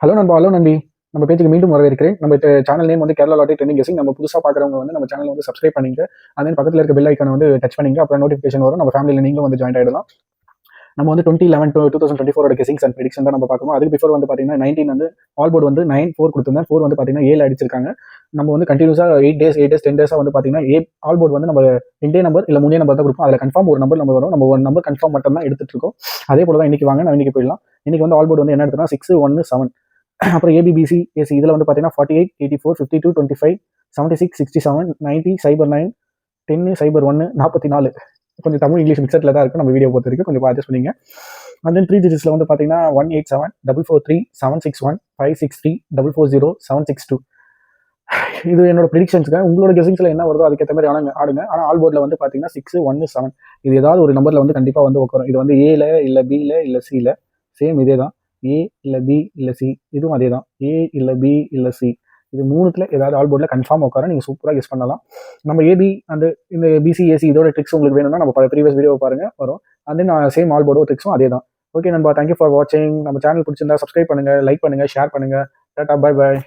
Hello நண்பா, hello நம்பி. நம்ம பேச்சுக்கு மீண்டும் வரவேற்கிறேன். நம்ம சேனல் நேம் வந்து கேரளா லாட்டரி ட்ரெண்டிங் கெஸிங். நம்ம புதுசா பார்க்குறவங்க வந்து நம்ம சேனல் வந்து சப்ஸ்கிரைப் பண்ணிங்க. அதே பக்கத்துல இருக்க பெல் ஐக்கான வந்து டச் பண்ணிங்க. அப்புறம் நோட்டிஃபிகேஷன் வரும். நம்ம ஃபேமிலியில் நீங்களும் வந்து ஜாயின் ஆயிடலாம். நம்ம வந்து 2011 to 2024 கெஸிங்ஸ் அண்ட் ப்ரெடிக்ஷன் தான் நம்ம பார்க்கணும். அதுக்கு பிஃபோர் வந்து பார்த்தீங்கன்னா 19 வந்து ஆல் போர்டு வந்து 9-4 கொடுத்துருந்தேன். 4 வந்து பார்த்தீங்கன்னா 7 அடிச்சிருக்காங்க. நம்ம வந்து கண்டினியூஸா 8 டேஸ் 10 டேஸா வந்து பார்த்தீங்கன்னா ஆல் போர்டு வந்து நம்ம 2 நம்பர் இல்லை 3 நம்பர் தான் கொடுப்போம். அதில் கன்ஃபார்ம் ஒரு நம்பர் நம்ம வரும். நம்ம ஒரு நம்பர் கன்ஃபார்ம் மட்டும் தான் எடுத்துட்டு இருக்கோம். அதே போல தான் இன்னைக்கு வாங்க நான் இன்னைக்கு போயிடலாம். இன்னைக்கு வந்து ஆல் போர்டு வந்து என்ன எடுத்துனா 6, 1, 7. அப்புறம் ஏபிபிசி ஏசி இதில் வந்து பார்த்தீங்கன்னா 48, 84, 52, 25, 76, 67, 90, 09, 10, 01, 44. கொஞ்சம் தமிழ் இங்கிலீஷ் மிக்சரில் தான் இருக்கும். நம்ம வீடியோ பொறுத்த வரைக்கும் கொஞ்சம் அட்ஜஸ்ட் பண்ணிங்க. அண்ட் தென் 3 டிஜிட்ஸில் வந்து பார்த்தீங்கன்னா 187, 443, 761, 563, 440, 762. இது என்னோட ப்ரிடிக்ஷன்ஸுக்கு. உங்களோட கெஸிங்ஸில் என்ன வருதோ அதுக்கேற்ற மாதிரி ஆடுங்க. ஆனால் ஆல் போர்டில் வந்து பார்த்தீங்கன்னா 6, 1, 7 இது ஏதாவது ஒரு நம்பரில் வந்து கண்டிப்பாக வந்து உட்காரும். இது வந்து ஏல இல்லை பியில் இல்லை சியில் சேம் இதே தான். ஏ இல்லை பி இல்லை சி இதுவும் அதே தான். ஏ இல்லை பி இல்லை சி இது மூணுத்துல ஏதாவது ஆல் போர்டில் கன்ஃபார்ம் உட்காரும். நீங்கள் சூப்பராக கெஸ் பண்ணலாம். நம்ம ஏபி அந்த இந்த பிசி ஏசி இதோட ட்ரிக்ஸ் உங்களுக்கு வேணும்னா நம்ம ப்ரீவியஸ் வீடியோ பாருங்க வரும். அண்ட் தென் சேம் ஆல் போர்டோ ட்ரிக்ஸும் அதே தான். ஓகே நண்பா, தேங்க்யூ ஃபார் வாட்சிங். நம்ம சேனல் பிடிச்சிருந்தா சப்ஸ்கிரைப் பண்ணுங்க, லைக் பண்ணுங்க, ஷேர் பண்ணுங்க. Tata, bye bye.